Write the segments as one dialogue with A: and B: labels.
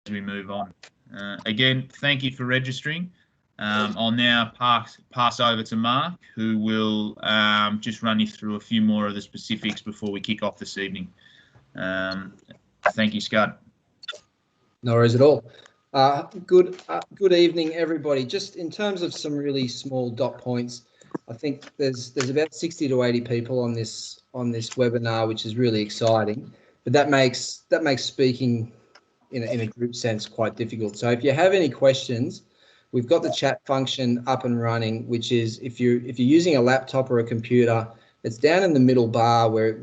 A: we move on. Again, thank you for registering. I'll now pass over to Mark, who will just run you through a few more of the specifics before we kick off this evening. Thank you, Scott.
B: No worries at all. Good evening, everybody. Just in terms of some really small dot points, I think there's about 60 to 80 people on this webinar, which is really exciting. But that makes speaking in a group sense quite difficult. So if you have any questions, we've got the chat function up and running, which is if you're using a laptop or a computer, it's down in the middle bar where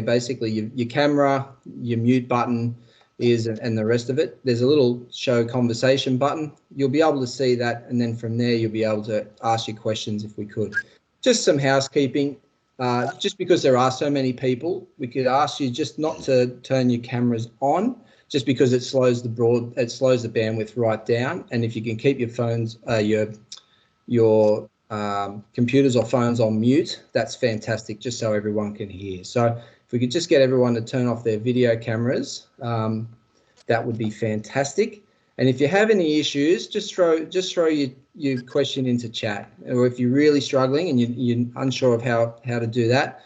B: basically your camera, your mute button is, and the rest of it. There's a little show conversation button. You'll be able to see that, and then from there you'll be able to ask your questions if we could. Just some housekeeping. Just because there are so many people, we could ask you just not to turn your cameras on, just because it slows the bandwidth right down. And if you can keep your phones, your computers or phones on mute, that's fantastic, just so everyone can hear. So if we could just get everyone to turn off their video cameras, that would be fantastic. And if you have any issues, just throw your question into chat. Or if you're really struggling and you're unsure of how to do that,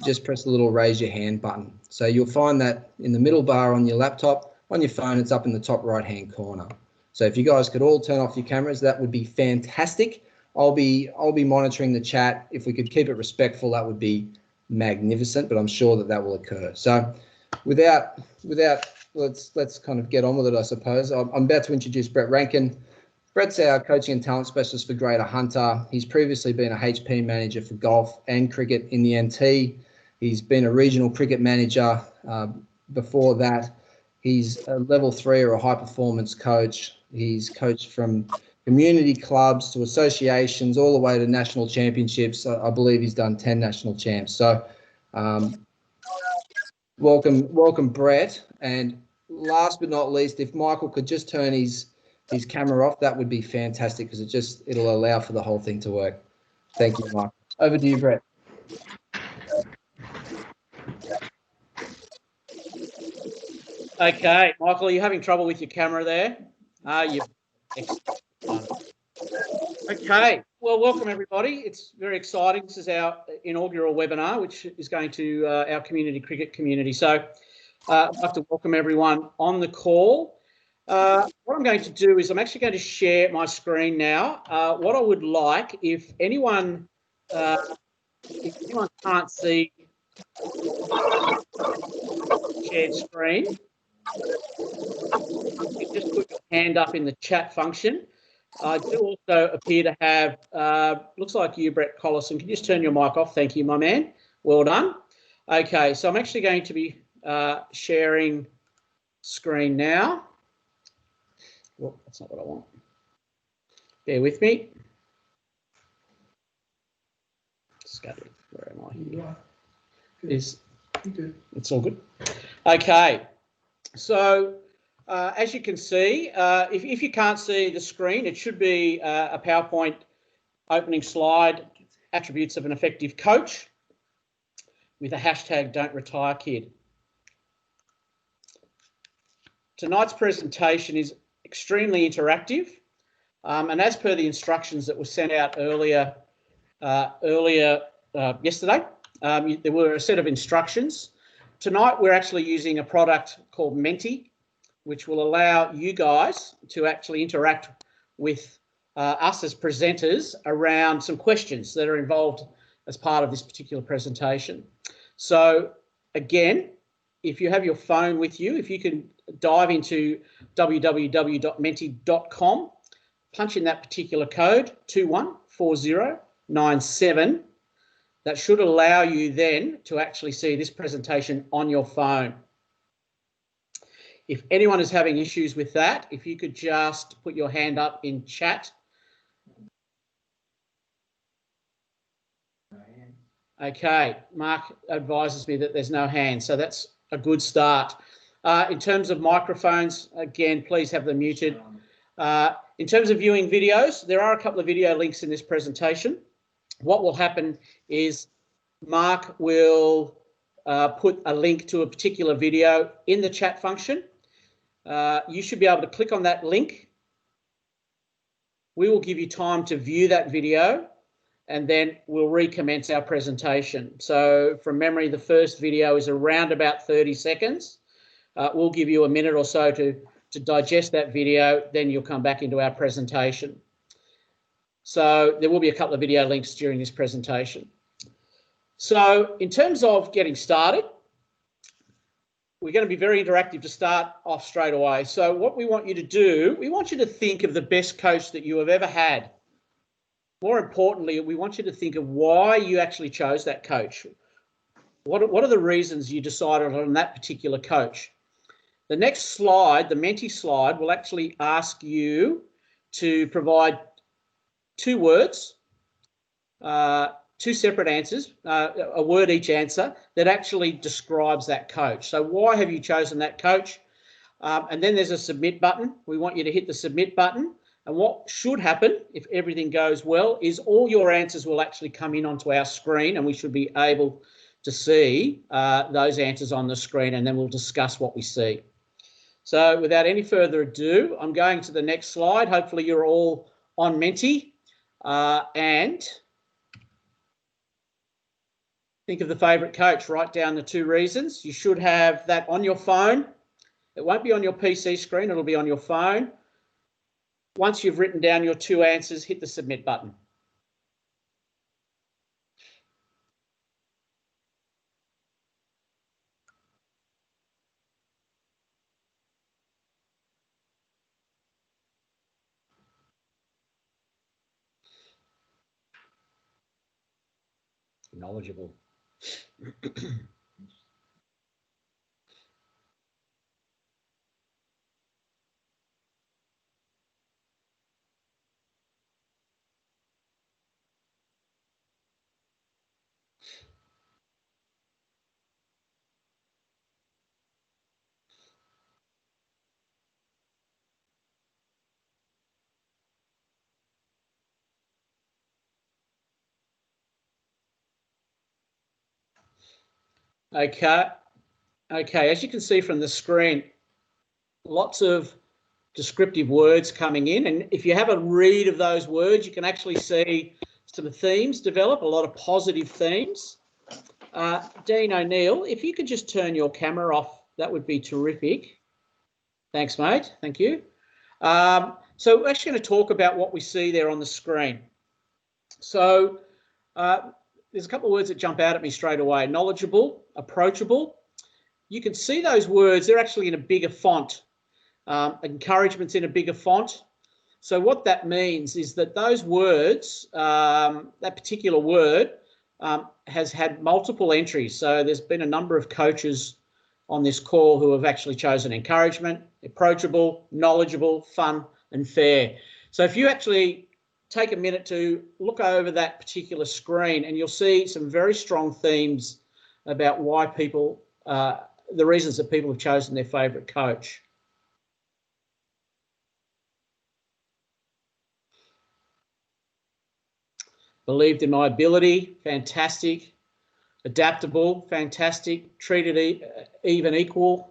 B: just press the little raise your hand button. So you'll find that in the middle bar on your laptop. On your phone, it's up in the top right-hand corner. So if you guys could all turn off your cameras, that would be fantastic. I'll be monitoring the chat. If we could keep it respectful, that would be magnificent, but I'm sure that will occur. So without let's kind of get on with it, I suppose. I'm about to introduce Brett Rankin. Brett's our coaching and talent specialist for Greater Hunter. He's previously been a HP manager for golf and cricket in the NT. He's been a regional cricket manager before that. He's a level 3 or a high performance coach. He's coached from community clubs to associations all the way to national championships. I believe he's done 10 national champs. So welcome Brett. And last but not least, if Michael could just turn his camera off, that would be fantastic, because it'll allow for the whole thing to work. Thank you, Michael. Over to you, Brett.
C: Okay, Michael, are you having trouble with your camera there? Okay, well, welcome everybody. It's very exciting. This is our inaugural webinar, which is going to our cricket community. So I'd like to welcome everyone on the call. What I'm going to do is I'm actually going to share my screen now. What I would like, if anyone can't see shared screen, you just put your hand up in the chat function. I do also appear to have, looks like you, Brett Collison. Can you just turn your mic off? Thank you, my man. Well done. Okay, so I'm actually going to be sharing screen now. Well, that's not what I want. Bear with me. Scattered. Where am I here? It's all good. Okay. So as you can see, if you can't see the screen, it should be a PowerPoint opening slide, attributes of an effective coach, with a hashtag Don't Retire Kid. Tonight's presentation is extremely interactive, and as per the instructions that were sent out earlier yesterday, there were a set of instructions. Tonight we're actually using a product called Menti, which will allow you guys to actually interact with us as presenters around some questions that are involved as part of this particular presentation. So again, if you have your phone with you, if you can dive into www.menti.com, punch in that particular code, 214097. That should allow you then to actually see this presentation on your phone. If anyone is having issues with that, if you could just put your hand up in chat. Okay, Mark advises me that there's no hand, so that's a good start. In terms of microphones, again, please have them muted. In terms of viewing videos, there are a couple of video links in this presentation. What will happen is Mark will put a link to a particular video in the chat function. you should be able to click on that link. We will give you time to view that video, and then we'll recommence our presentation. So from memory, the first video is around about 30 seconds. We'll give you a minute or so to digest that video, then you'll come back into our presentation. So there will be a couple of video links during this presentation. So in terms of getting started, we're going to be very interactive to start off straight away. So what we want you to do, we want you to think of the best coach that you have ever had. More importantly, we want you to think of why you actually chose that coach. What are the reasons you decided on that particular coach? The next slide, the Menti slide, will actually ask you to provide 2 words, 2 separate answers, a word each answer that actually describes that coach. So why have you chosen that coach? And then there's a submit button. We want you to hit the submit button. And what should happen, if everything goes well, is all your answers will actually come in onto our screen, and we should be able to see those answers on the screen, and then we'll discuss what we see. So without any further ado, I'm going to the next slide. Hopefully you're all on Menti, and think of the favourite coach. Write down the 2 reasons. You should have that on your phone. It won't be on your PC screen. It'll be on your phone. Once you've written down your 2 answers, hit the submit button. Knowledgeable. Okay, as you can see from the screen, lots of descriptive words coming in. And if you have a read of those words, you can actually see some themes develop, a lot of positive themes. Dean O'Neill, if you could just turn your camera off, that would be terrific. Thanks, mate. Thank you. So we're actually going to talk about what we see there on the screen. So there's a couple of words that jump out at me straight away. Knowledgeable, approachable. You can see those words, they're actually in a bigger font. Encouragement's in a bigger font. So what that means is that those words, that particular word, has had multiple entries. So there's been a number of coaches on this call who have actually chosen encouragement, approachable, knowledgeable, fun, and fair. So if you actually take a minute to look over that particular screen, and you'll see some very strong themes about why people, the reasons that people have chosen their favourite coach. Believed in my ability, fantastic. Adaptable, fantastic. Treated even equal.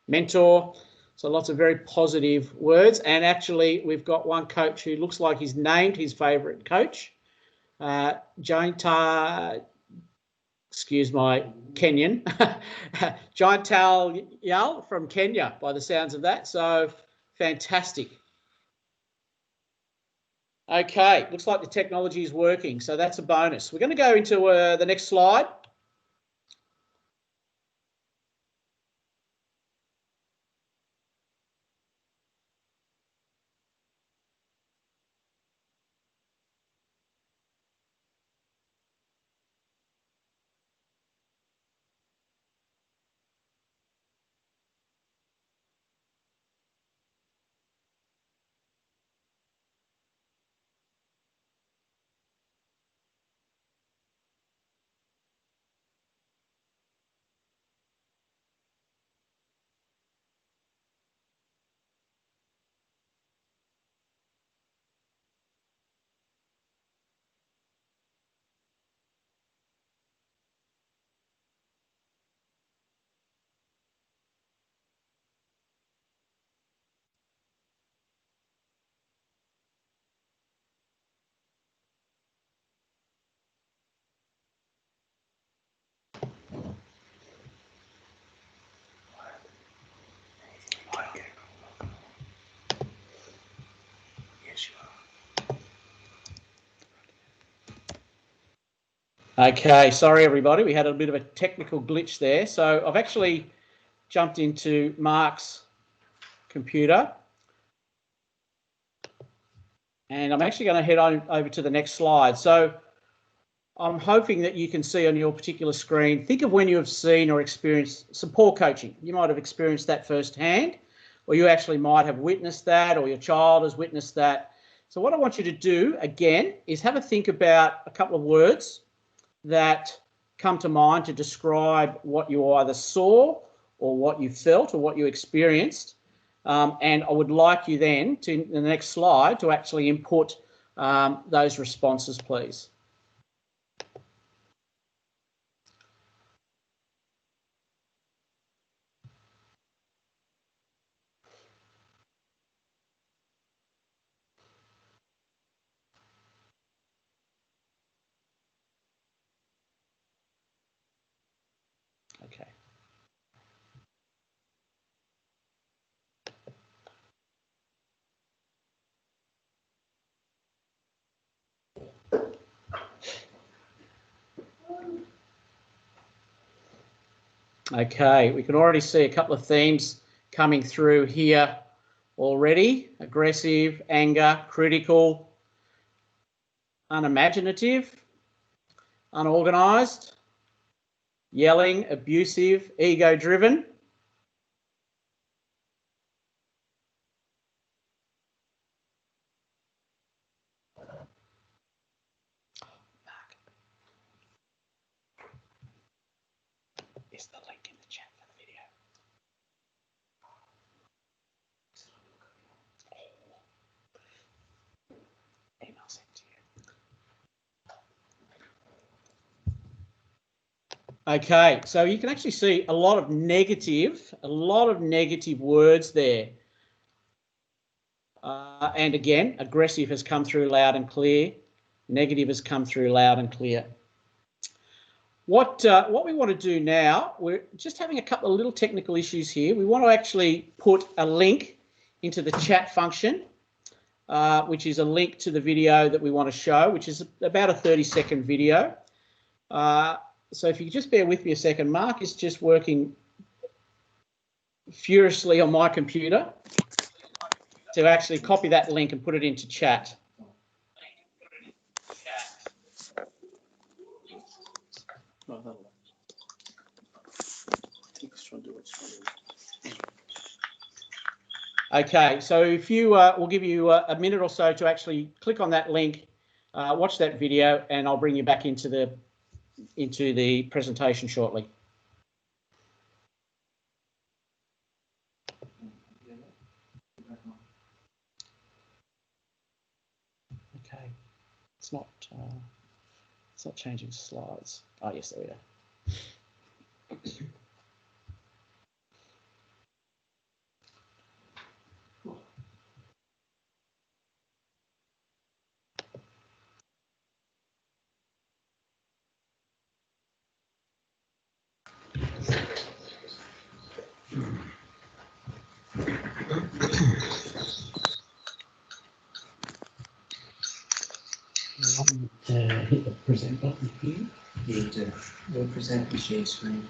C: Mentor. So lots of very positive words. And actually, we've got one coach who looks like he's named his favourite coach. Excuse my Kenyan. Untitled Chapter from Kenya, by the sounds of that. So fantastic. Okay, looks like the technology is working, so that's a bonus. We're going to go into the next slide. Okay, sorry everybody, we had a bit of a technical glitch there. So I've actually jumped into Mark's computer and I'm actually going to head on over to the next slide. So I'm hoping that you can see on your particular screen, think of when you have seen or experienced some poor coaching. You might have experienced that firsthand, or you actually might have witnessed that, or your child has witnessed that. So what I want you to do again is have a think about a couple of words that come to mind to describe what you either saw or what you felt or what you experienced. And I would like you then to, in the next slide, to actually input those responses, please. Okay. Okay, we can already see a couple of themes coming through here already. Aggressive, anger, critical, unimaginative, unorganised, yelling, abusive, ego-driven. Is the link in the chat for the video? Email sent to you. Okay, so you can actually see a lot of negative words there. And again, aggressive has come through loud and clear. Negative has come through loud and clear. What we want to do now, we're just having a couple of little technical issues here. We want to actually put a link into the chat function, which is a link to the video that we want to show, which is about a 30-second video. So if you could just bear with me a second, Mark is just working furiously on my computer to actually copy that link and put it into chat. Okay, so if you, we'll give you a minute or so to actually click on that link, watch that video, and I'll bring you back into the presentation shortly. Okay, it's not changing slides. Oh yes, there we go. Hit the present button here. You do. We'll present the share screen.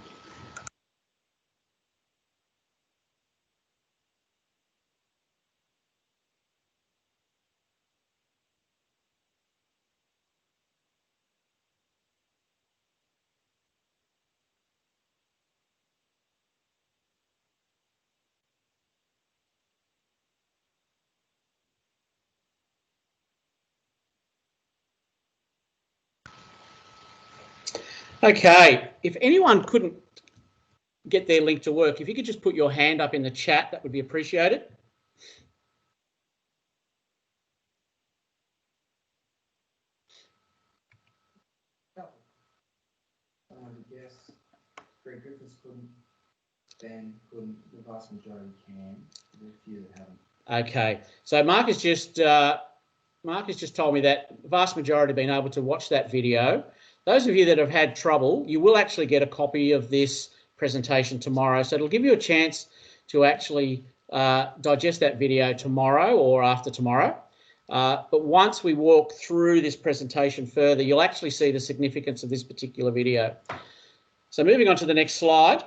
C: Okay, if anyone couldn't get their link to work, if you could just put your hand up in the chat, that would be appreciated.
B: Yes, Greg Griffiths couldn't, Ben couldn't, the vast majority can, there are a few that haven't.
C: Okay, so Mark has just told me that the vast majority have been able to watch that video. Those of you that have had trouble, you will actually get a copy of this presentation tomorrow. So it'll give you a chance to actually digest that video tomorrow or after tomorrow. But once we walk through this presentation further, you'll actually see the significance of this particular video. So moving on to the next slide.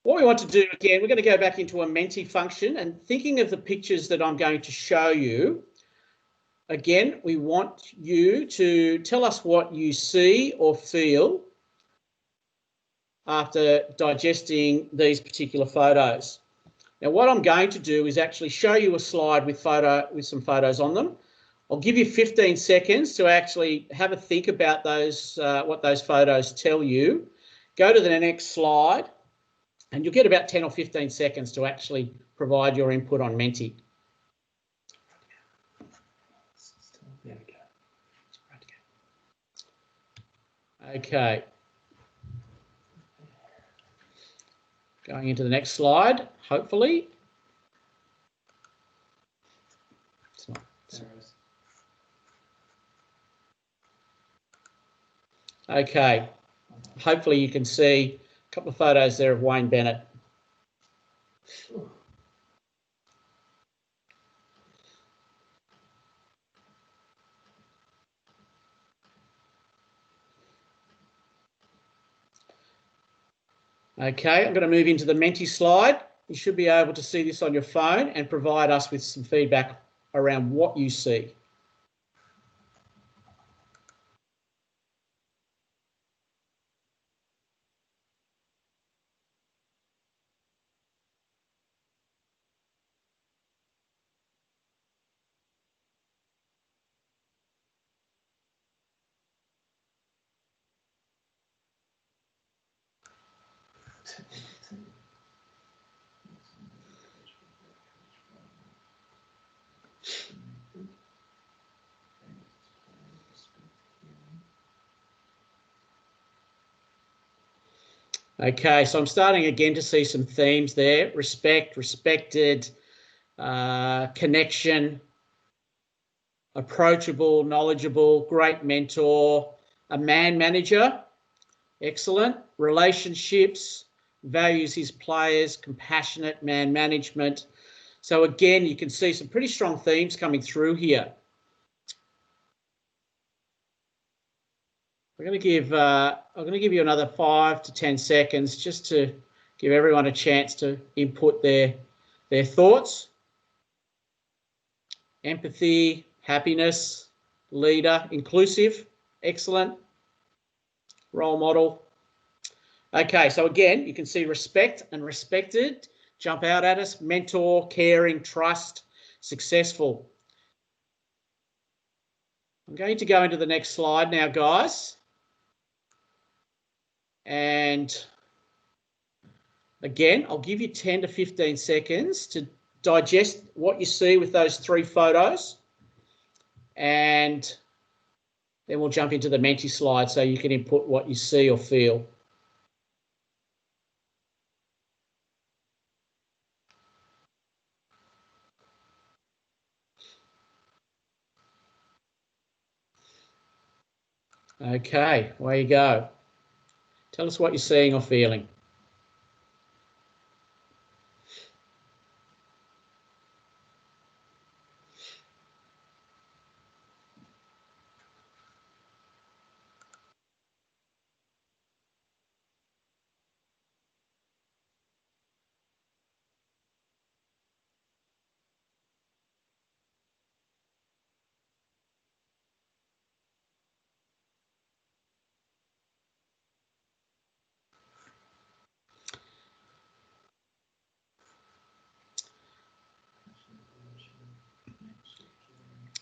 C: What we want to do, again, we're going to go back into a Menti function, and thinking of the pictures that I'm going to show you, again, we want you to tell us what you see or feel after digesting these particular photos. Now, what I'm going to do is actually show you a slide with some photos on them. I'll give you 15 seconds to actually have a think about those, what those photos tell you. Go to the next slide, and you'll get about 10 or 15 seconds to actually provide your input on Menti. There we go. Okay. Going into the next slide, hopefully. Okay. Hopefully you can see a couple of photos there of Wayne Bennett. Okay, I'm going to move into the Menti slide. You should be able to see this on your phone and provide us with some feedback around what you see. Okay, so I'm starting again to see some themes there. Respect, respected, connection, approachable, knowledgeable, great mentor, a man manager, excellent, relationships, values his players, compassionate, man management. So again, you can see some pretty strong themes coming through here. I'm going to give you another 5 to 10 seconds just to give everyone a chance to input their thoughts. Empathy, happiness, leader, inclusive, excellent, role model. Okay, so again, you can see respect and respected jump out at us. Mentor, caring, trust, successful. I'm going to go into the next slide now, guys. And again, I'll give you 10 to 15 seconds to digest what you see with those 3 photos. And then we'll jump into the Menti slide so you can input what you see or feel. Okay, away you go. Tell us what you're seeing or feeling.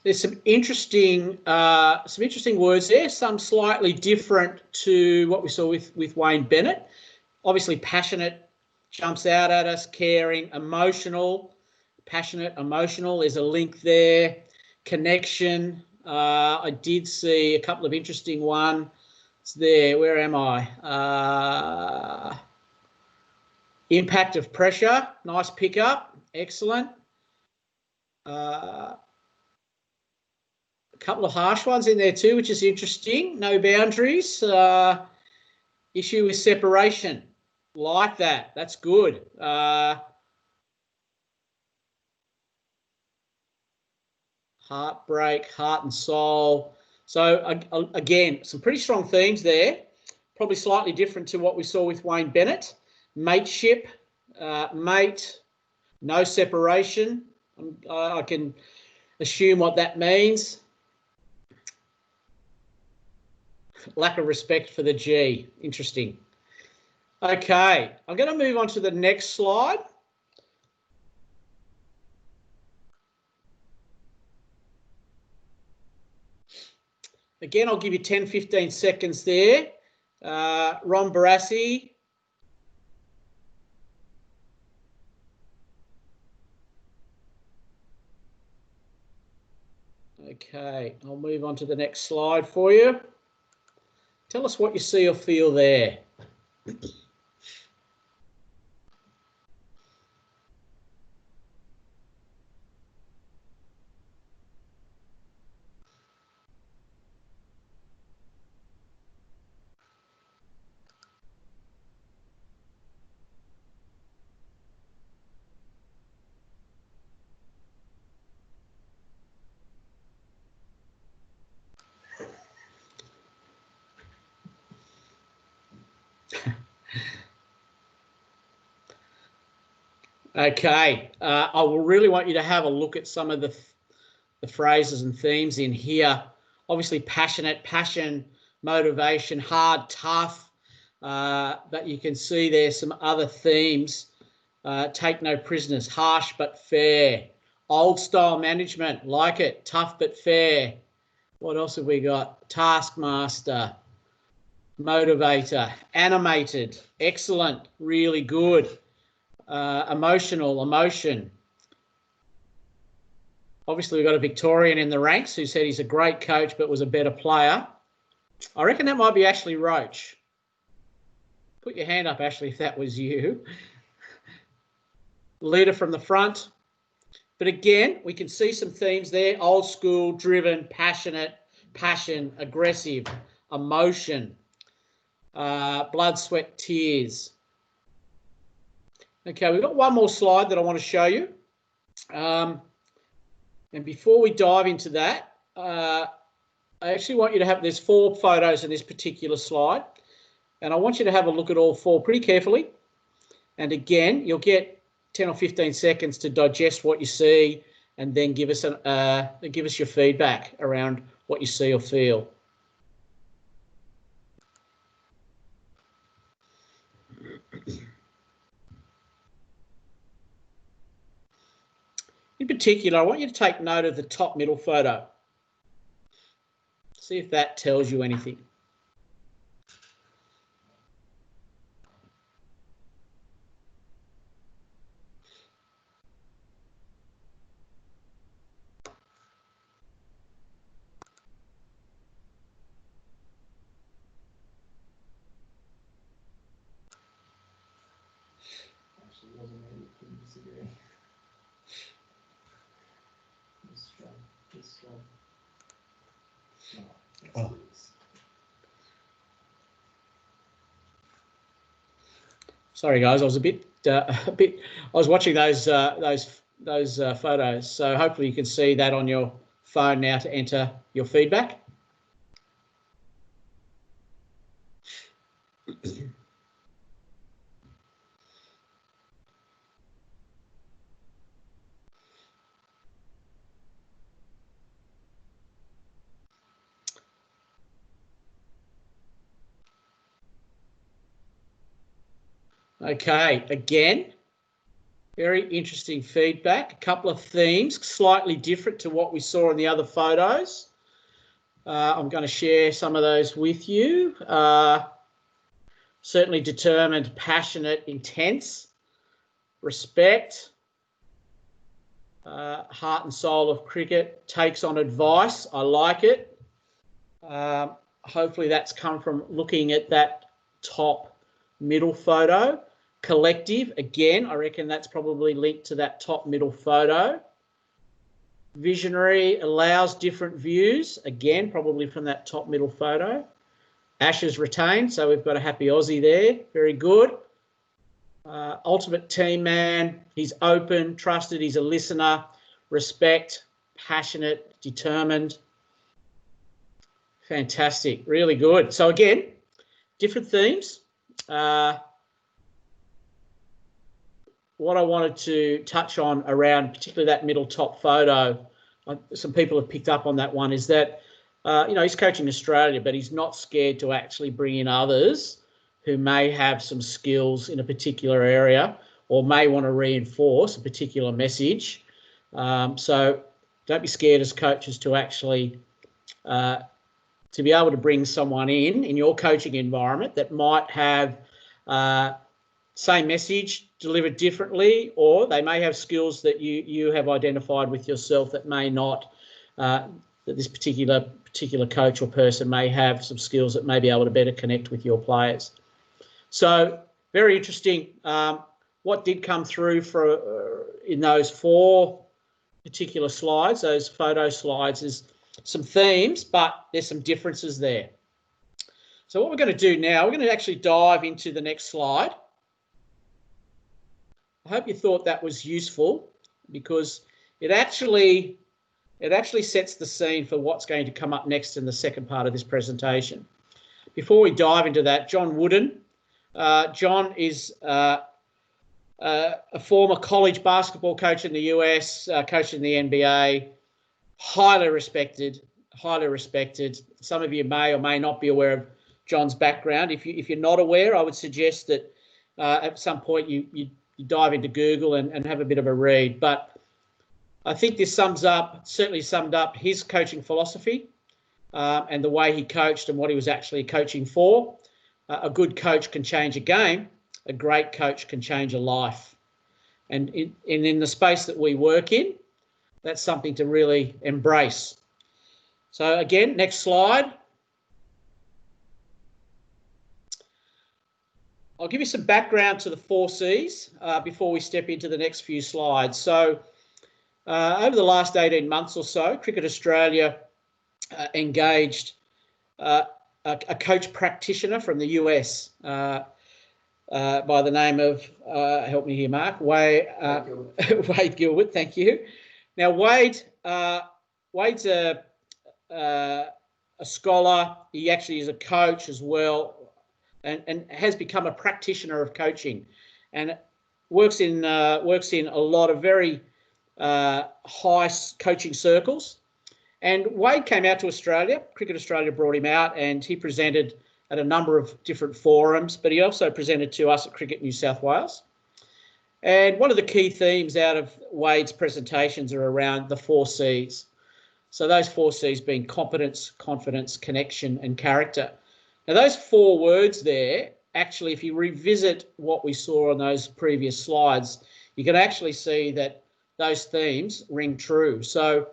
C: There's some interesting words there, some slightly different to what we saw with Wayne Bennett. Obviously, passionate jumps out at us, caring, emotional, passionate, emotional, there's a link there. Connection, I did see a couple of interesting ones there. Where am I? Impact of pressure, nice pickup, excellent. A couple of harsh ones in there too, which is interesting. No boundaries. Issue with separation. Like that. That's good. heartbreak, heart and soul. So again, some pretty strong themes there. Probably slightly different to what we saw with Wayne Bennett. Mateship, mate, no separation. I can assume what that means. Lack of respect for the G. Interesting. Okay, I'm going to move on to the next slide. Again, I'll give you 10, 15 seconds there. Ron Barassi. Okay, I'll move on to the next slide for you. Tell us what you see or feel there. Okay, I will really want you to have a look at some of the phrases and themes in here. Obviously, passionate, passion, motivation, hard, tough. But you can see there's some other themes. Take no prisoners, harsh but fair. Old style management, like it, tough but fair. What else have we got? Taskmaster, motivator, animated, excellent, really good. Emotional, emotion. Obviously, we've got a Victorian in the ranks who said he's a great coach but was a better player. I reckon that might be Ashley Roach. Put your hand up, Ashley, if that was you. Leader from the front. But again, we can see some themes there. Old school, driven, passionate, passion, aggressive, emotion, blood, sweat, tears. Okay, we've got one more slide that I want to show you. And before we dive into that, I actually want you to have, there's 4 photos in this particular slide. And I want you to have a look at all 4 pretty carefully. And again, you'll get 10 or 15 seconds to digest what you see and then give us your feedback around what you see or feel. In particular, I want you to take note of the top middle photo. See if that tells you anything. Oh. Sorry, guys, I was I was watching those photos, so hopefully you can see that on your phone now to enter your feedback. Okay, again, very interesting feedback. A couple of themes, slightly different to what we saw in the other photos. I'm going to share some of those with you. Certainly determined, passionate, intense, respect, heart and soul of cricket, takes on advice. I like it. Hopefully that's come from looking at that top middle photo. Collective, again, I reckon that's probably linked to that top middle photo. Visionary, allows different views, again, probably from that top middle photo. Ashes retained, so we've got a happy Aussie there, very good. Ultimate team man, he's open, trusted, he's a listener, respect, passionate, determined. Fantastic, really good. So again, different themes. What I wanted to touch on around particularly that middle top photo, some people have picked up on that one, is that, he's coaching Australia, but he's not scared to actually bring in others who may have some skills in a particular area or may want to reinforce a particular message. So don't be scared as coaches to actually to be able to bring someone in your coaching environment that might have same message delivered differently, or they may have skills that you have identified with yourself that may not, that this particular coach or person may have some skills that may be able to better connect with your players. So very interesting. What did come through in those 4 particular slides, those photo slides, is some themes, but there's some differences there. So what we're going to do now, we're going to actually dive into the next slide. I hope you thought that was useful, because it actually sets the scene for what's going to come up next in the second part of this presentation. Before we dive into that, John Wooden. John is a former college basketball coach in the US, coach in the NBA, highly respected. Some of you may or may not be aware of John's background. If you're not aware, I would suggest that at some point you dive into Google and have a bit of a read. But I think this certainly summed up his coaching philosophy and the way he coached and what he was actually coaching for. A good coach can change a game. A great coach can change a life. And in the space that we work in, that's something to really embrace. So again, next slide. I'll give you some background to the 4 Cs before we step into the next few slides. So over the last 18 months or so, Cricket Australia engaged a coach practitioner from the US by the name of, help me here, Mark, Wade Gilbert, thank you. Now, Wade's a scholar. He actually is a coach as well, and has become a practitioner of coaching, and works in a lot of very high coaching circles. And Wade came out to Australia. Cricket Australia brought him out, and he presented at a number of different forums, but he also presented to us at Cricket New South Wales. And one of the key themes out of Wade's presentations are around the 4 Cs. So those 4 Cs being competence, confidence, connection, and character. Now, those 4 words there, actually, if you revisit what we saw on those previous slides, you can actually see that those themes ring true. So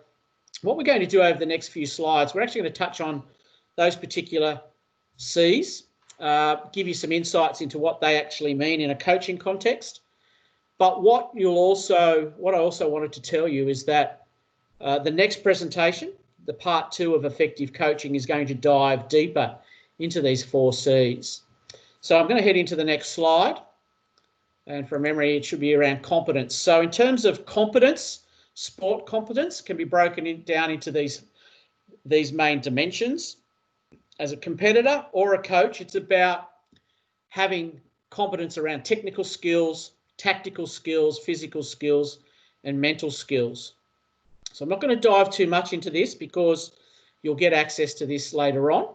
C: what we're going to do over the next few slides, we're actually going to touch on those particular Cs, give you some insights into what they actually mean in a coaching context. But what I also wanted to tell you is that the next presentation, the part 2 of effective coaching, is going to dive deeper into these 4 Cs. So I'm going to head into the next slide. And from memory, it should be around competence. So in terms of competence, sport competence can be broken down into these main dimensions. As a competitor or a coach, it's about having competence around technical skills, tactical skills, physical skills, and mental skills. So I'm not going to dive too much into this, because you'll get access to this later on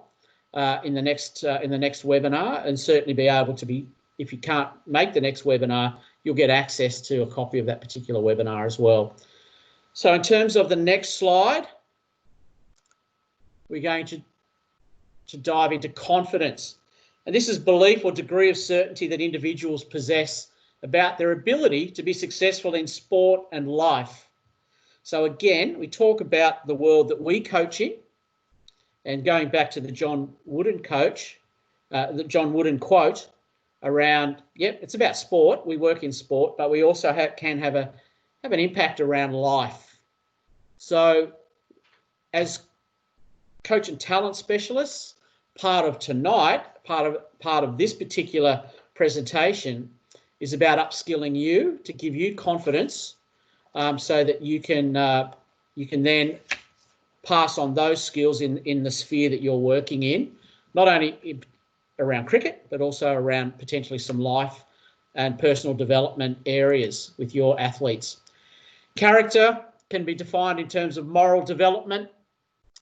C: in the next webinar, and certainly be able to be, if you can't make the next webinar, you'll get access to a copy of that particular webinar as well. So in terms of the next slide, we're going to dive into confidence. And this is belief or degree of certainty that individuals possess about their ability to be successful in sport and life. So again, we talk about the world that we coach in, and going back to the John Wooden quote around, yep, it's about sport. We work in sport, but we also can have an impact around life. So as coach and talent specialists, part of this particular presentation is about upskilling you to give you confidence, so that you can you can then pass on those skills in the sphere that you're working in, not only around cricket, but also around potentially some life and personal development areas with your athletes. Character can be defined in terms of moral development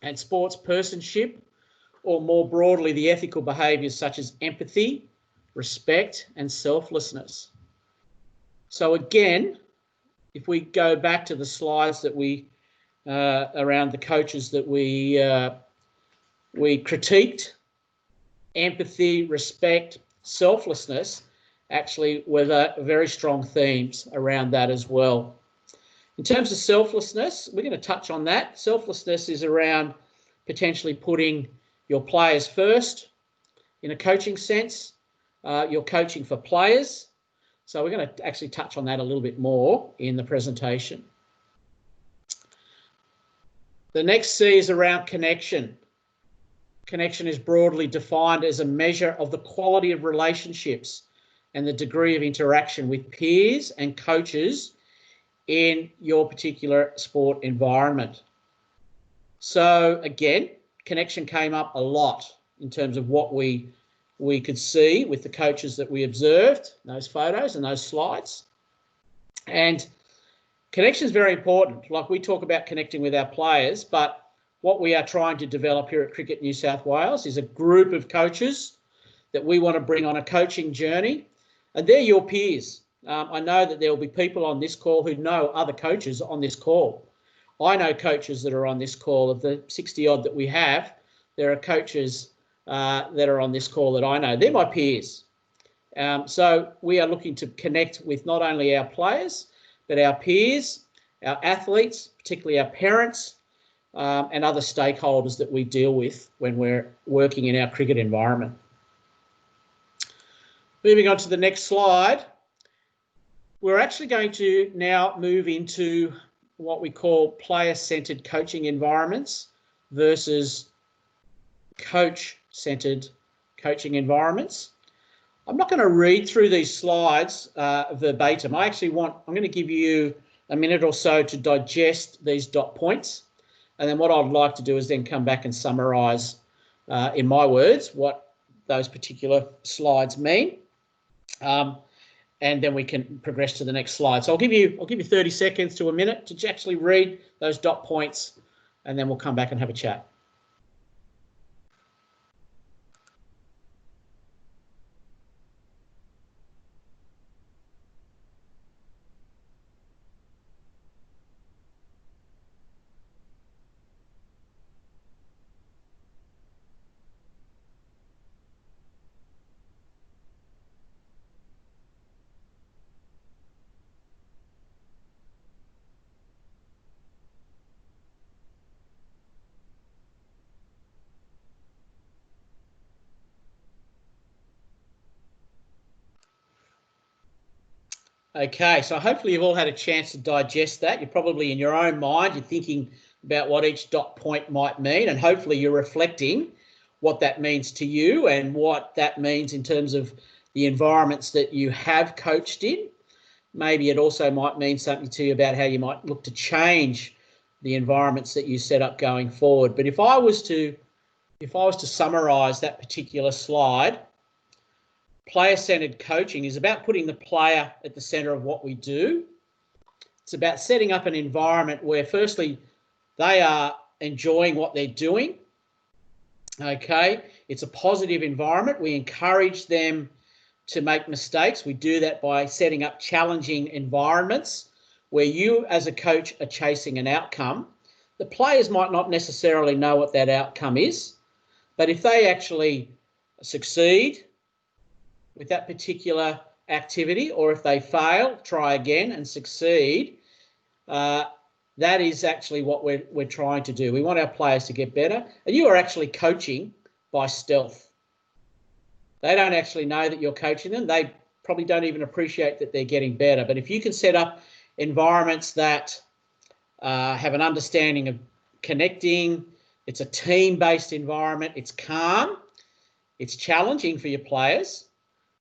C: and sports personship, or more broadly, the ethical behaviours such as empathy, respect, and selflessness. So again, if we go back to the slides that we around the coaches that we critiqued, empathy, respect, selflessness actually were the very strong themes around that as well. In terms of selflessness, we're going to touch on that. Selflessness is around potentially putting your players first in a coaching sense. You're coaching for players. So we're going to actually touch on that a little bit more in the presentation. The next C is around connection. Connection is broadly defined as a measure of the quality of relationships and the degree of interaction with peers and coaches in your particular sport environment. So again, connection came up a lot in terms of what we could see with the coaches that we observed, those photos and those slides. And connection is very important. Like, we talk about connecting with our players, but what we are trying to develop here at Cricket New South Wales is a group of coaches that we want to bring on a coaching journey, and they're your peers. I know that there will be people on this call who know other coaches on this call. I know coaches that are on this call. Of the 60 odd that we have, there are coaches that are on this call that I know. They're my peers. So we are looking to connect with not only our players, but our peers, our athletes, particularly our parents, and other stakeholders that we deal with when we're working in our cricket environment. Moving on to the next slide, we're actually going to now move into what we call player-centred coaching environments versus coach-centred coaching environments. I'm not going to read through these slides verbatim. I'm going to give you a minute or so to digest these dot points. And then what I'd like to do is then come back and summarise, in my words, what those particular slides mean. And then we can progress to the next slide. So I'll give you 30 seconds to a minute to actually read those dot points, and then we'll come back and have a chat. Okay, so hopefully you've all had a chance to digest that. You're probably in your own mind, you're thinking about what each dot point might mean, and hopefully you're reflecting what that means to you and what that means in terms of the environments that you have coached in. Maybe it also might mean something to you about how you might look to change the environments that you set up going forward. But if I was to summarise that particular slide, player-centred coaching is about putting the player at the centre of what we do. It's about setting up an environment where, firstly, they are enjoying what they're doing. Okay, it's a positive environment. We encourage them to make mistakes. We do that by setting up challenging environments where you, as a coach, are chasing an outcome. The players might not necessarily know what that outcome is, but if they actually succeed with that particular activity, or if they fail, try again and succeed, that is actually what we're trying to do. We want our players to get better, and you are actually coaching by stealth. They don't actually know that you're coaching them. They probably don't even appreciate that they're getting better. But if you can set up environments that have an understanding of connecting, it's a team-based environment, it's calm, it's challenging for your players.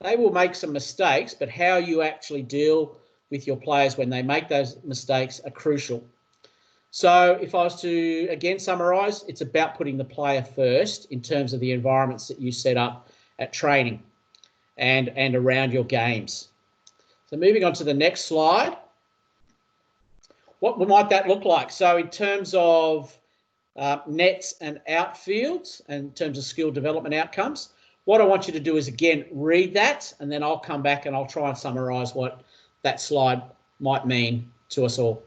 C: They will make some mistakes, but how you actually deal with your players when they make those mistakes are crucial. So if I was to, again, summarise, it's about putting the player first in terms of the environments that you set up at training and around your games. So moving on to the next slide. What might that look like? So in terms of nets and outfields, and in terms of skill development outcomes, what I want you to do is, again, read that, and then I'll come back and I'll try and summarise what that slide might mean to us all.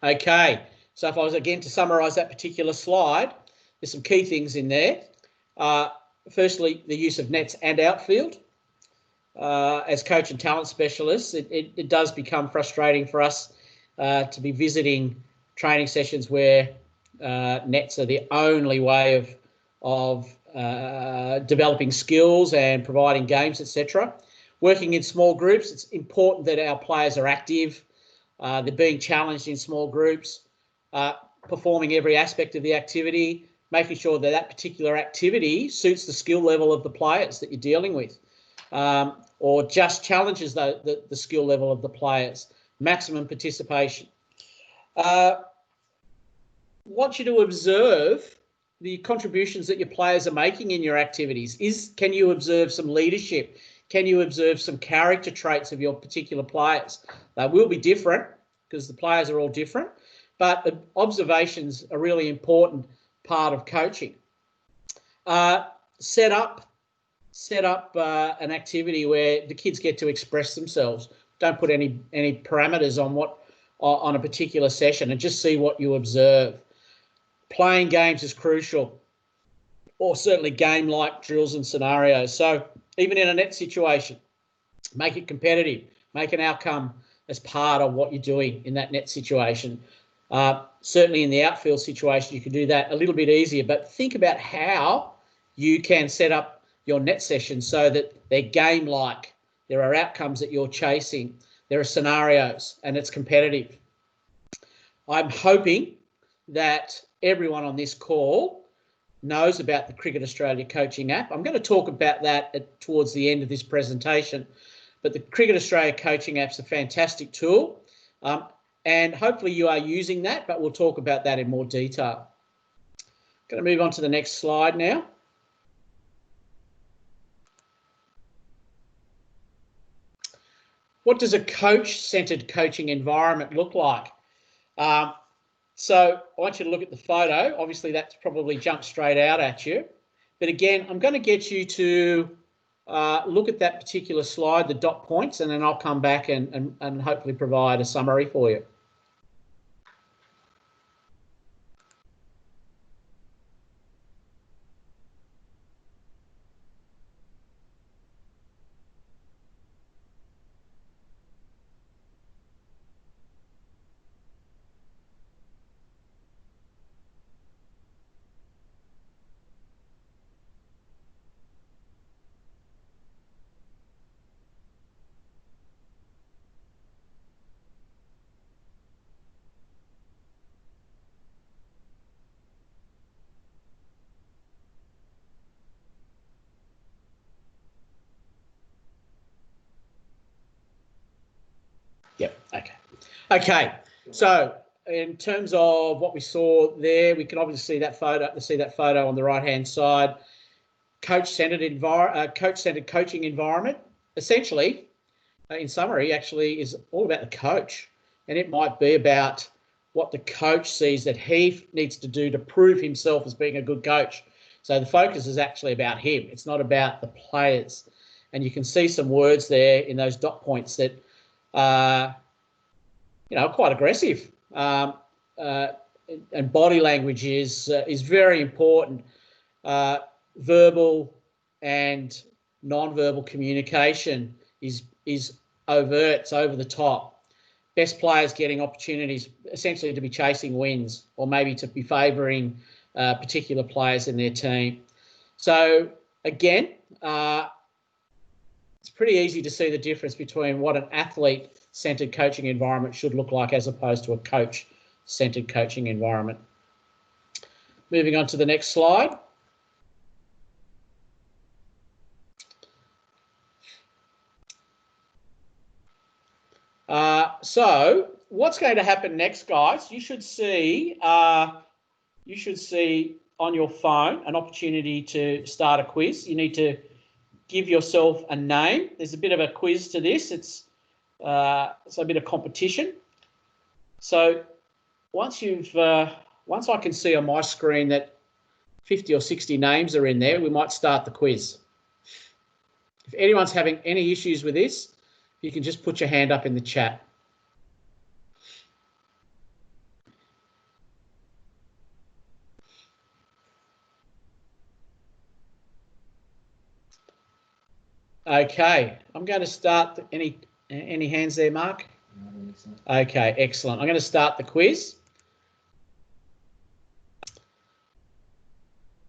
C: Okay, so if I was again to summarise that particular slide, there's some key things in there. Firstly, the use of nets and outfield. As coach and talent specialists, it does become frustrating for us to be visiting training sessions where nets are the only way of developing skills and providing games, etc. Working in small groups, it's important that our players are active. They're being challenged in small groups, performing every aspect of the activity, making sure that that particular activity suits the skill level of the players that you're dealing with, or just challenges the skill level of the players. Maximum participation. Want you to observe the contributions that your players are making in your activities. Can you observe some leadership? Can you observe some character traits of your particular players? They will be different because the players are all different, but observations are a really important part of coaching. Set up an activity where the kids get to express themselves. Don't put any parameters on a particular session, and just see what you observe. Playing games is crucial, or certainly game-like drills and scenarios. So even in a net situation, make it competitive, make an outcome as part of what you're doing in that net situation. Certainly in the outfield situation, you can do that a little bit easier, but think about how you can set up your net sessions so that they're game-like. There are outcomes that you're chasing. There are scenarios, and it's competitive. I'm hoping that everyone on this call knows about the Cricket Australia coaching app. I'm going to talk about that towards the end of this presentation, but the Cricket Australia coaching app's a fantastic tool, and hopefully you are using that, but we'll talk about that in more detail. Going to move on to the next slide now. What does a coach-centred coaching environment look like? So I want you to look at the photo. Obviously, that's probably jumped straight out at you. But again, I'm going to get you to look at that particular slide, the dot points, and then I'll come back and hopefully provide a summary for you. Yep. Okay. Okay. So in terms of what we saw there, we can obviously see that photo on the right-hand side. Coach-centered coaching environment. Essentially, in summary, actually is all about the coach, and it might be about what the coach sees that he needs to do to prove himself as being a good coach. So the focus is actually about him. It's not about the players. And you can see some words there in those dot points that quite aggressive, and body language is very important. Verbal and non-verbal communication is overt, it's over the top. best players getting opportunities, essentially to be chasing wins or maybe to be favouring particular players in their team. So again, it's pretty easy to see the difference between what an athlete-centred coaching environment should look like as opposed to a coach-centred coaching environment. Moving on to the next slide. So what's going to happen next, guys? You should see on your phone an opportunity to start a quiz. You need to give yourself a name. There's a bit of a quiz to this. It's a bit of competition. So once I can see on my screen that 50 or 60 names are in there, we might start the quiz. If anyone's having any issues with this, you can just put your hand up in the chat. Okay, I'm going to start. Any hands there, Mark? Okay, excellent. I'm going to start the quiz.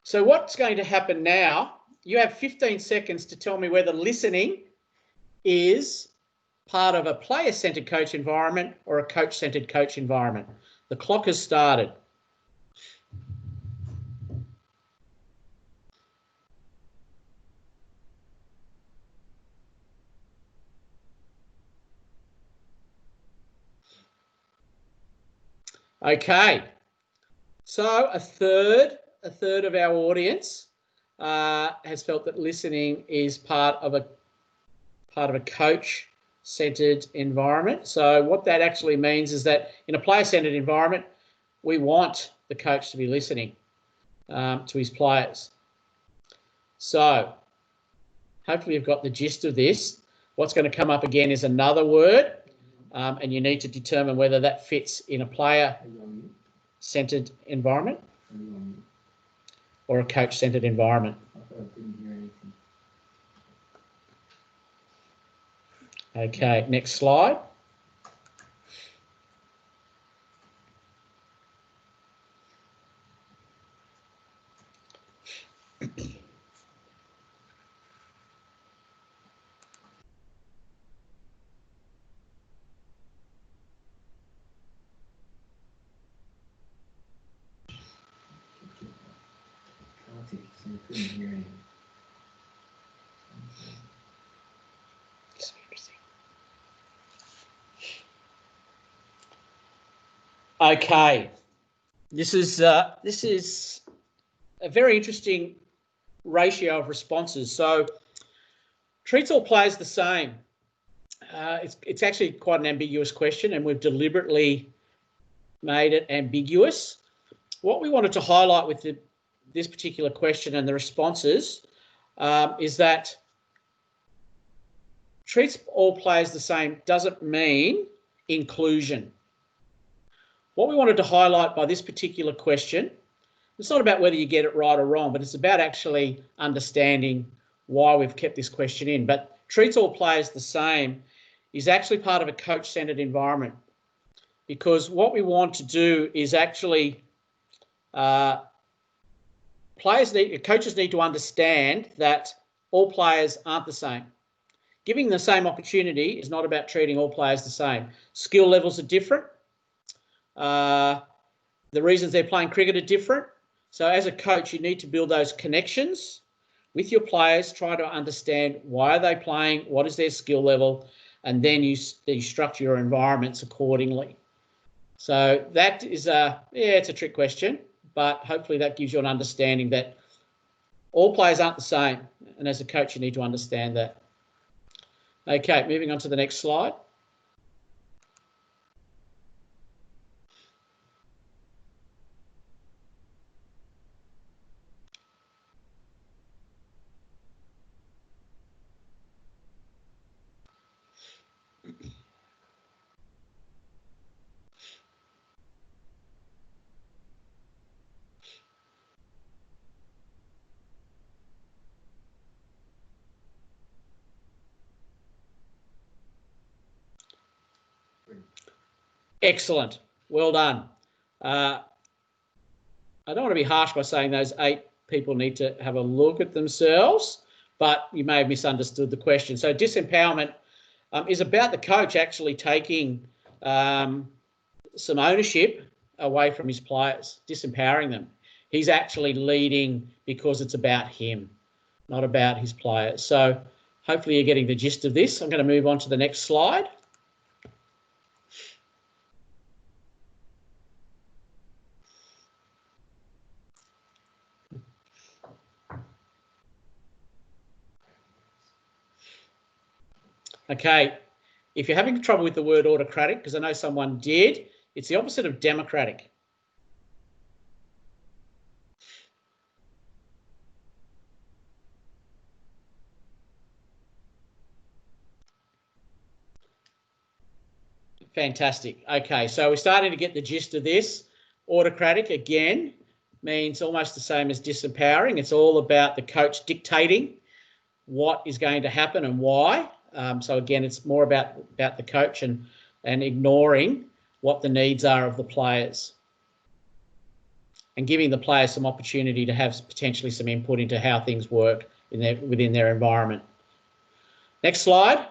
C: So what's going to happen now, you have 15 seconds to tell me whether listening is part of a player-centred coach environment or a coach-centred coach environment. The clock has started. Okay, so a third of our audience has felt that listening is part of a coach-centred environment. So what that actually means is that in a player-centred environment, we want the coach to be listening to his players. So hopefully you've got the gist of this. What's going to come up again is another word, and you need to determine whether that fits in a player-centred environment or a coach-centred environment. Okay, next slide. Okay, this is a very interesting ratio of responses. So treats all players the same. It's actually quite an ambiguous question, and we've deliberately made it ambiguous. What we wanted to highlight with this particular question and the responses is that treats all players the same doesn't mean inclusion. What we wanted to highlight by this particular question, it's not about whether you get it right or wrong, but it's about actually understanding why we've kept this question in. But treats all players the same is actually part of a coach-centred environment, because what we want to do is actually coaches need to understand that all players aren't the same. Giving the same opportunity is not about treating all players the same. Skill levels are different. The reasons they're playing cricket are different. So as a coach, you need to build those connections with your players, try to understand why are they playing, what is their skill level, and then you structure your environments accordingly. So that is it's a trick question, but hopefully that gives you an understanding that all players aren't the same. And as a coach, you need to understand that. Okay, moving on to the next slide. Excellent. Well done. I don't want to be harsh by saying those 8 people need to have a look at themselves, but you may have misunderstood the question. So disempowerment is about the coach actually taking some ownership away from his players, disempowering them. He's actually leading because it's about him, not about his players. So hopefully you're getting the gist of this. I'm going to move on to the next slide. Okay, if you're having trouble with the word autocratic, because I know someone did, it's the opposite of democratic. Fantastic. Okay, so we're starting to get the gist of this. Autocratic, again, means almost the same as disempowering. It's all about the coach dictating what is going to happen and why. So again, it's more about the coach and ignoring what the needs are of the players and giving the players some opportunity to have potentially some input into how things work within their environment. Next slide.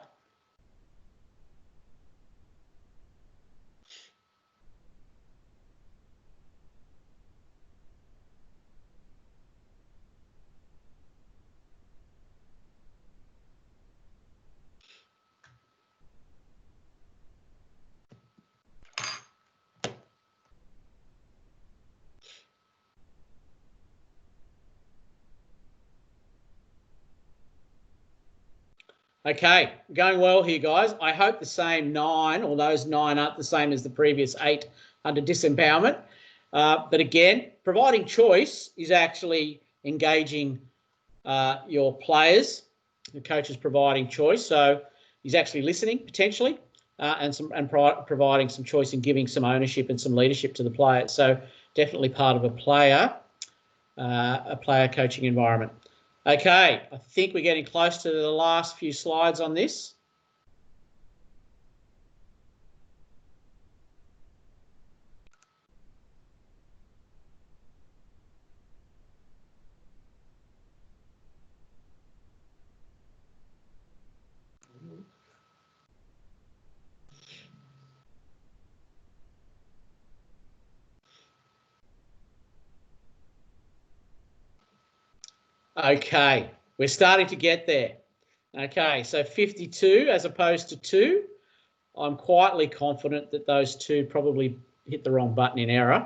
C: Okay, going well here, guys. I hope the same 9 or those 9 aren't the same as the previous 8 under disempowerment. But again, providing choice is actually engaging your players. The coach is providing choice, so he's actually listening potentially and providing some choice and giving some ownership and some leadership to the players. So definitely part of a player coaching environment. Okay, I think we're getting close to the last few slides on this. Okay, we're starting to get there. Okay, so 52 as opposed to 2. I'm quietly confident that those 2 probably hit the wrong button in error,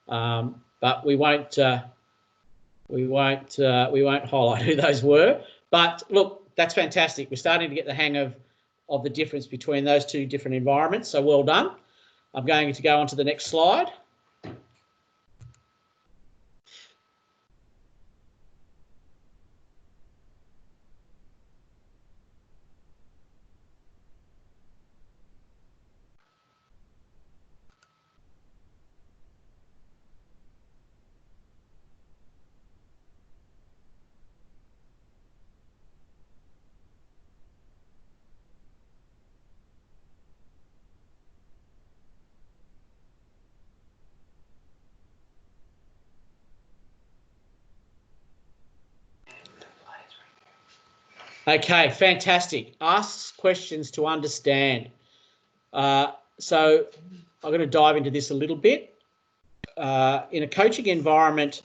C: but we won't highlight who those were. But look, that's fantastic. We're starting to get the hang of the difference between those 2 different environments. So well done. I'm going to go on to the next slide. Okay, fantastic. Ask questions to understand. So I'm going to dive into this a little bit. In a coaching environment,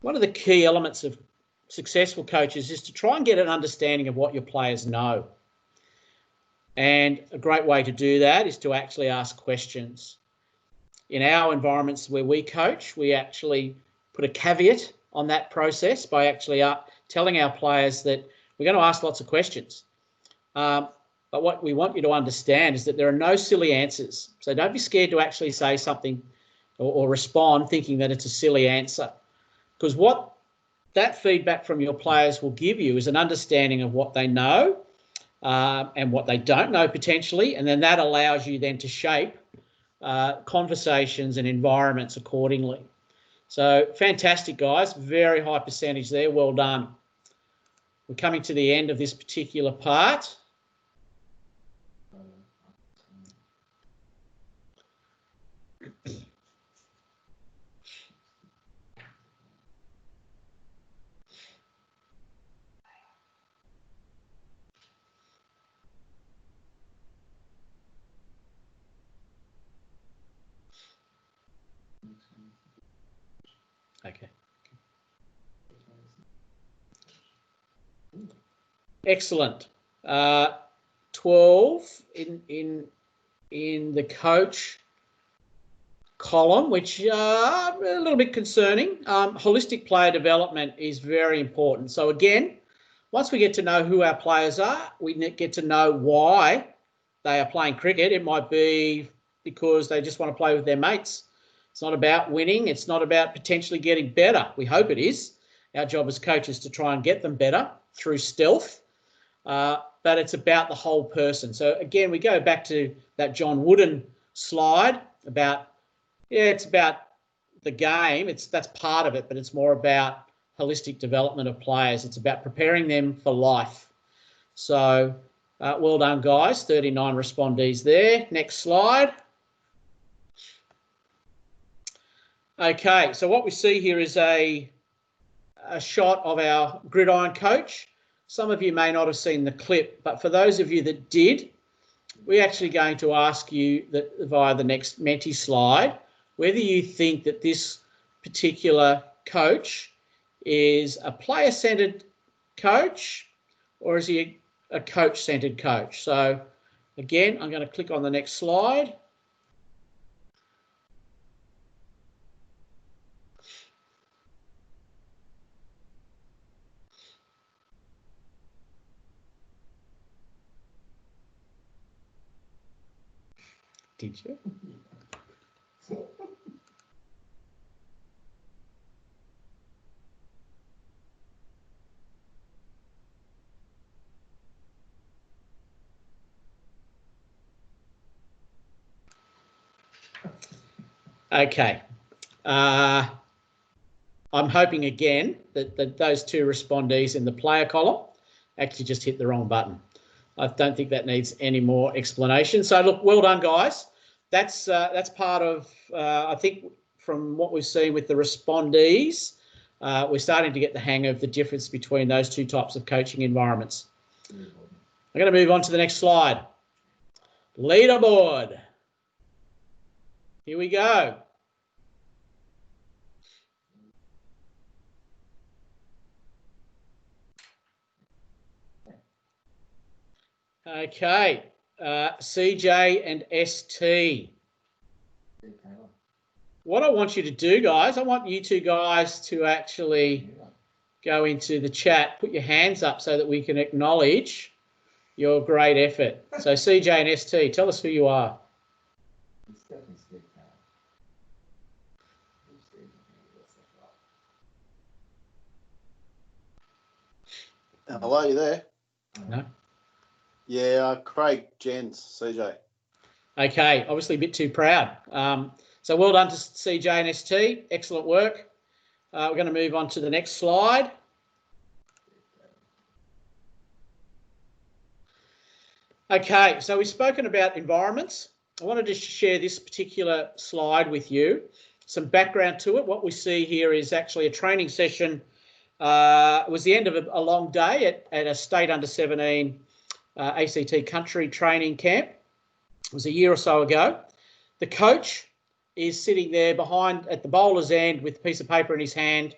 C: one of the key elements of successful coaches is to try and get an understanding of what your players know. And a great way to do that is to actually ask questions. In our environments where we coach, we actually put a caveat on that process by actually telling our players that we're going to ask lots of questions. But what we want you to understand is that there are no silly answers. So don't be scared to actually say something or respond thinking that it's a silly answer. Because what that feedback from your players will give you is an understanding of what they know and what they don't know potentially. And then that allows you then to shape conversations and environments accordingly. So fantastic, guys. Very high percentage there. Well done. We're coming to the end of this particular part. Okay. Excellent. 12 in the coach column, which a little bit concerning. Holistic player development is very important. So again, once we get to know who our players are, we get to know why they are playing cricket. It might be because they just want to play with their mates. It's not about winning. It's not about potentially getting better. We hope it is. Our job as coaches to try and get them better through stealth. But it's about the whole person. So again, we go back to that John Wooden slide about, it's about the game. That's part of it, but it's more about holistic development of players. It's about preparing them for life. So well done, guys. 39 respondees there. Next slide. Okay, so what we see here is a shot of our gridiron coach. Some of you may not have seen the clip, but for those of you that did, we're actually going to ask you that via the next Menti slide, whether you think that this particular coach is a player-centered coach or is he a coach-centered coach. So again, I'm going to click on the next slide. Did you? Okay. I'm hoping again that those two respondees in the player column actually just hit the wrong button. I don't think that needs any more explanation. So look, well done, guys. That's part of, I think, from what we've seen with the respondees, we're starting to get the hang of the difference between those two types of coaching environments. I'm going to move on to the next slide. Leaderboard. Here we go. Okay, CJ and ST. What I want you to do, guys, I want you two guys to actually go into the chat, put your hands up so that we can acknowledge your great effort. So CJ and ST, tell us who you are.
D: Hello, you there?
C: No.
D: Yeah, Craig, Jens, CJ.
C: Okay, obviously a bit too proud. So well done to CJ and ST. Excellent work. We're going to move on to the next slide. Okay, so we've spoken about environments. I wanted to share this particular slide with you. Some background to it. What we see here is actually a training session. It was the end of a long day at a state under-17 ACT country training camp. It was a year or so ago. The coach is sitting there behind at the bowler's end with a piece of paper in his hand.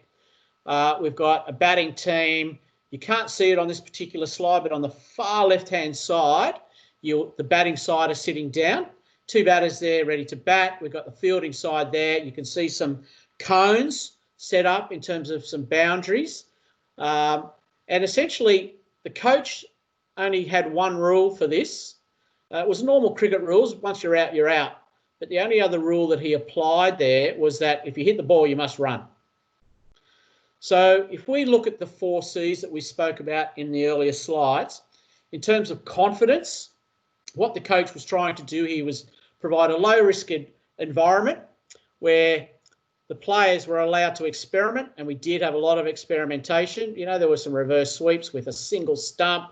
C: We've got a batting team. You can't see it on this particular slide, but on the far left-hand side, the batting side is sitting down. Two batters there ready to bat. We've got the fielding side there. You can see some cones set up in terms of some boundaries. And essentially, the coach only had one rule for this. It was normal cricket rules. Once you're out, you're out. But the only other rule that he applied there was that if you hit the ball, you must run. So if we look at the 4 C's that we spoke about in the earlier slides, in terms of confidence, what the coach was trying to do here was provide a low-risk environment where the players were allowed to experiment, and we did have a lot of experimentation. You know, there were some reverse sweeps with a single stump.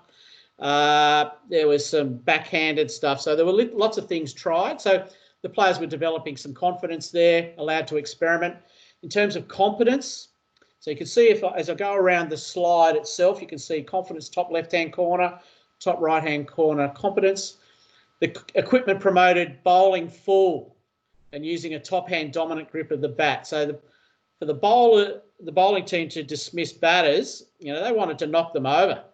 C: There was some backhanded stuff. So there were lots of things tried. So the players were developing some confidence there, allowed to experiment. In terms of competence, so you can see as I go around the slide itself, you can see confidence top left-hand corner, top right-hand corner competence. The equipment promoted bowling full and using a top-hand dominant grip of the bat. So for the bowling team to dismiss batters, they wanted to knock them over.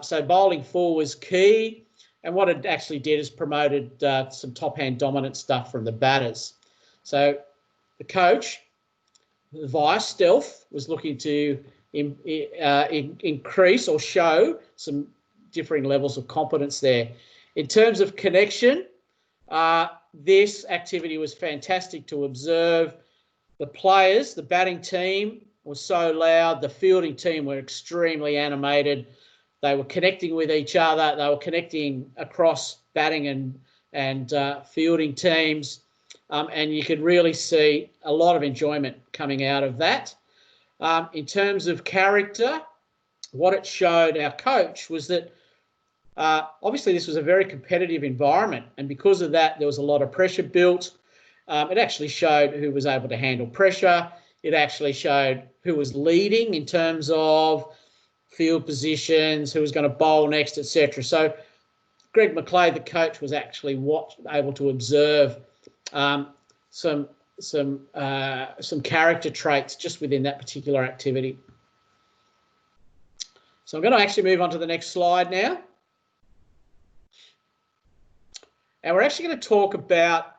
C: So bowling full was key. And what it actually did is promoted some top-hand dominant stuff from the batters. So the coach, via stealth, was looking to increase or show some differing levels of competence there. In terms of connection, this activity was fantastic to observe. The players, the batting team was so loud. The fielding team were extremely animated. They were connecting with each other. They were connecting across batting and fielding teams. And you could really see a lot of enjoyment coming out of that. In terms of character, what it showed our coach was that obviously this was a very competitive environment. And because of that, there was a lot of pressure built. It actually showed who was able to handle pressure. It actually showed who was leading in terms of field positions, who was going to bowl next, etc. So Greg McLeod, the coach, was actually able to observe some character traits just within that particular activity. So I'm going to actually move on to the next slide now. And we're actually going to talk about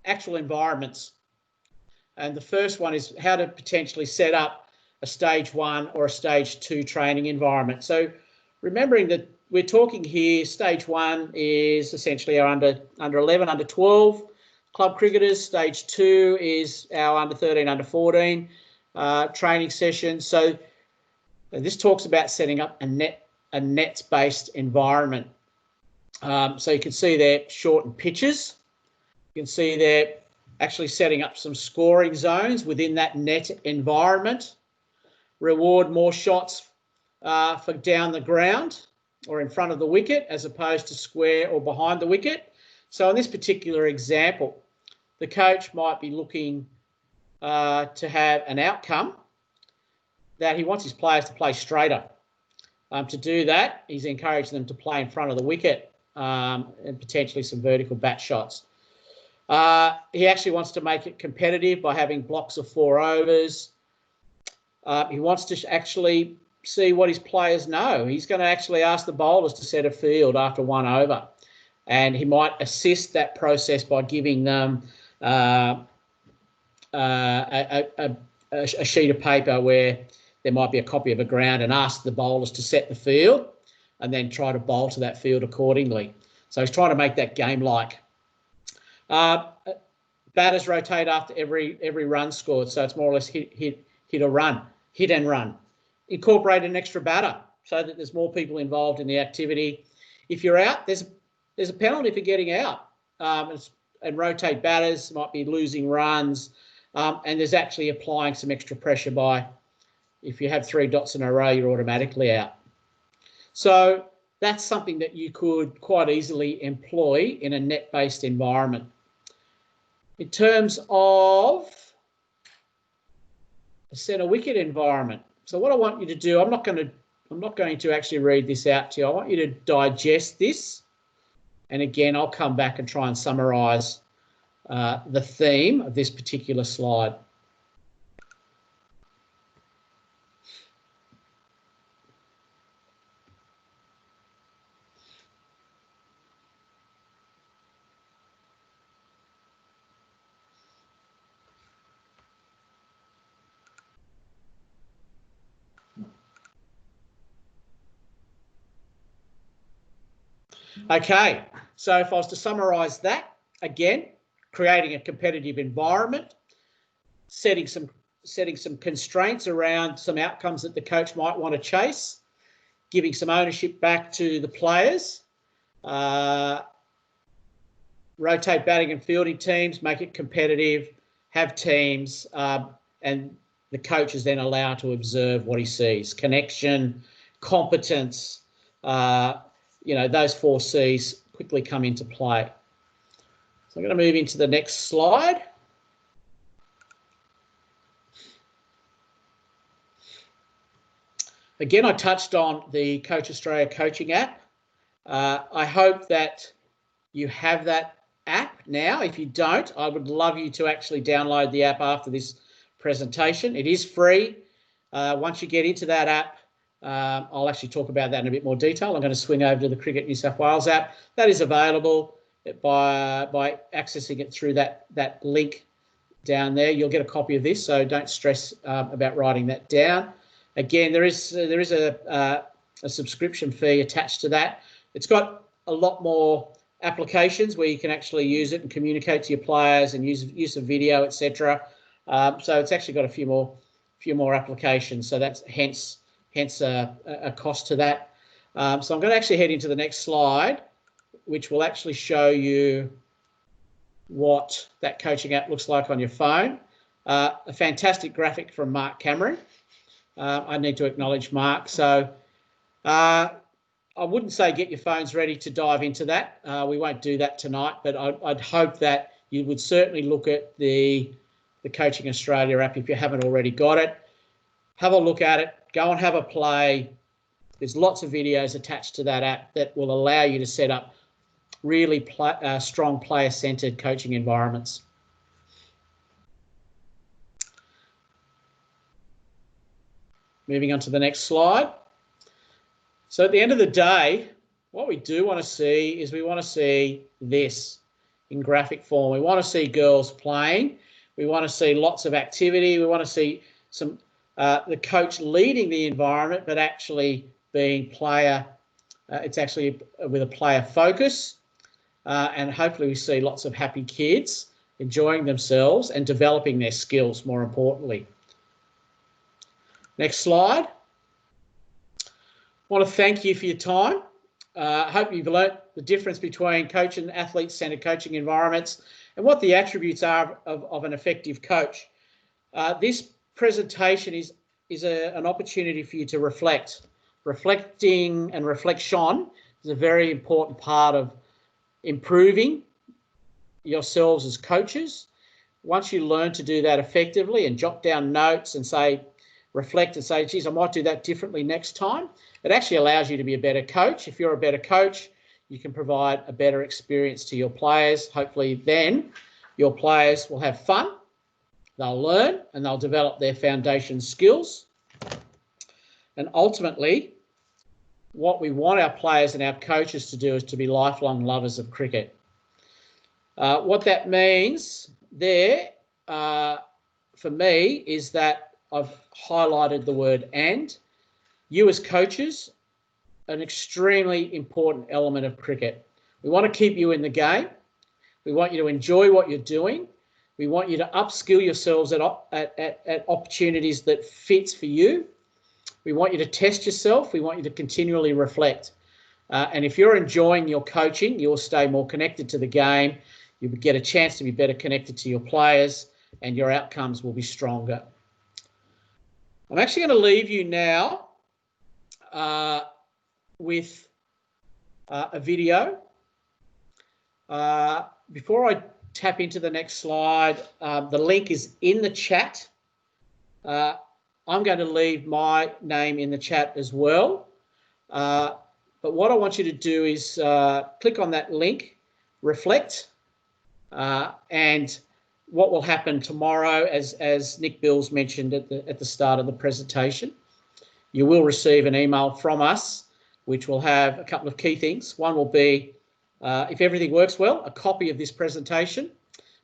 C: actual environments. And the first one is how to potentially set up a stage 1 or a stage 2 training environment. So remembering that we're talking here, stage 1 is essentially our under 11, under 12 club cricketers. Stage 2 is our under 13, under 14 training sessions. So this talks about setting up a nets-based environment. So you can see there shortened pitches. You can see there actually setting up some scoring zones within that net environment. Reward more shots for down the ground or in front of the wicket as opposed to square or behind the wicket. So in this particular example, the coach might be looking to have an outcome that he wants his players to play straighter. To do that, he's encouraged them to play in front of the wicket and potentially some vertical bat shots. He actually wants to make it competitive by having blocks of 4 overs. He wants to actually see what his players know. He's going to actually ask the bowlers to set a field after 1 over. And he might assist that process by giving them a sheet of paper where there might be a copy of a ground and ask the bowlers to set the field and then try to bowl to that field accordingly. So he's trying to make that game-like. Batters rotate after every run scored, so it's more or less hit and run. Incorporate an extra batter so that there's more people involved in the activity. If you're out, there's a penalty for getting out. And rotate batters, might be losing runs, and there's actually applying some extra pressure by, if you have 3 dots in a row, you're automatically out. So that's something that you could quite easily employ in a net-based environment. In terms of a centre wicket environment, so what I want you to do, I'm not going to actually read this out to you. I want you to digest this, and again, I'll come back and try and summarise the theme of this particular slide. Okay, so if I was to summarise that, again, creating a competitive environment, setting some constraints around some outcomes that the coach might want to chase, giving some ownership back to the players, rotate batting and fielding teams, make it competitive, have teams, and the coach is then allowed to observe what he sees. Connection, competence, those 4 C's quickly come into play. So I'm going to move into the next slide. Again, I touched on the Coach Australia coaching app. I hope that you have that app now. If you don't, I would love you to actually download the app after this presentation. It is free. Once you get into that app, I'll actually talk about that in a bit more detail. I'm going to swing over to the Cricket New South Wales app. That is available by accessing it through that link down there. You'll get a copy of this, so don't stress about writing that down. Again, there is a subscription fee attached to that. It's got a lot more applications where you can actually use it and communicate to your players and use a video, etc. So it's actually got a few more applications. So that's hence a cost to that. So I'm going to actually head into the next slide, which will actually show you what that coaching app looks like on your phone. A fantastic graphic from Mark Cameron. I need to acknowledge Mark. So I wouldn't say get your phones ready to dive into that. We won't do that tonight, but I'd hope that you would certainly look at the Coaching Australia app if you haven't already got it. Have a look at it. Go and have a play. There's lots of videos attached to that app that will allow you to set up really strong player-centred coaching environments. Moving on to the next slide. So at the end of the day, what we do want to see is we want to see this in graphic form. We want to see girls playing. We want to see lots of activity. We want to see the coach leading the environment, but actually being player. It's actually with a player focus. And hopefully we see lots of happy kids enjoying themselves and developing their skills, more importantly. Next slide. I want to thank you for your time. I hope you've learnt the difference between coach and athlete-centred coaching environments and what the attributes are of an effective coach. This presentation is an opportunity for you to reflect. Reflecting and reflection is a very important part of improving yourselves as coaches. Once you learn to do that effectively and jot down notes and reflect and say, geez, I might do that differently next time, it actually allows you to be a better coach. If you're a better coach, you can provide a better experience to your players. Hopefully then your players will have fun, they'll learn, and they'll develop their foundation skills. And ultimately, what we want our players and our coaches to do is to be lifelong lovers of cricket. What that means there for me is that I've highlighted the word "and." You as coaches, an extremely important element of cricket. We want to keep you in the game. We want you to enjoy what you're doing. We want you to upskill yourselves at opportunities that fits for you. We want you to test yourself. We want you to continually reflect. And if you're enjoying your coaching, you'll stay more connected to the game. You'll get a chance to be better connected to your players and your outcomes will be stronger. I'm actually going to leave you now with a video. Before I tap into the next slide, the link is in the chat. I'm going to leave my name in the chat as well. But what I want you to do is click on that link, reflect, and what will happen tomorrow, as Nick Bills mentioned at the start of the presentation, you will receive an email from us, which will have a couple of key things. One will be, if everything works well, a copy of this presentation,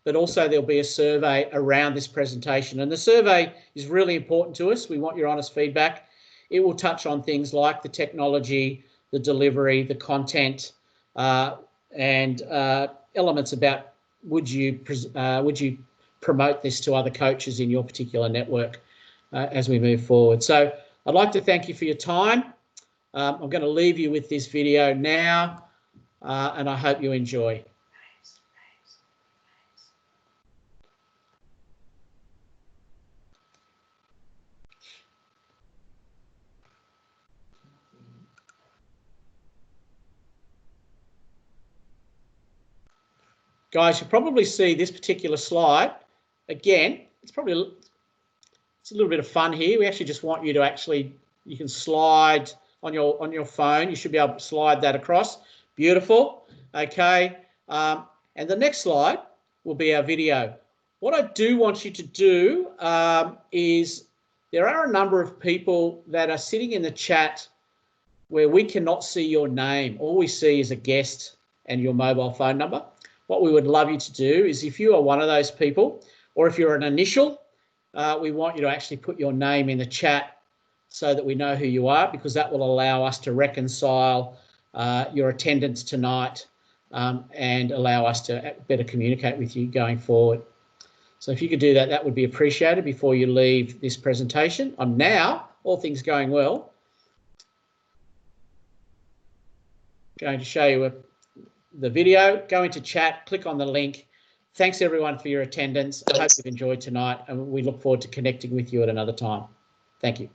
C: but also there'll be a survey around this presentation. And the survey is really important to us. We want your honest feedback. It will touch on things like the technology, the delivery, the content, and elements about would you promote this to other coaches in your particular network as we move forward. So I'd like to thank you for your time. I'm going to leave you with this video now, and I hope you enjoy. Guys, you probably see this particular slide. Again, it's a little bit of fun here. We actually just want you to you can slide on your phone. You should be able to slide that across. Beautiful. Okay. And the next slide will be our video. What I do want you to do is there are a number of people that are sitting in the chat where we cannot see your name. All we see is a guest and your mobile phone number. What we would love you to do is if you are one of those people, or if you're an initial, we want you to actually put your name in the chat so that we know who you are, because that will allow us to reconcile your attendance tonight and allow us to better communicate with you going forward. So if you could do that, that would be appreciated before you leave this presentation. I'm now, all things going well, going to show you the video. Go into chat, click on the link. Thanks everyone for your attendance. I hope you've enjoyed tonight, and we look forward to connecting with you at another time. Thank you.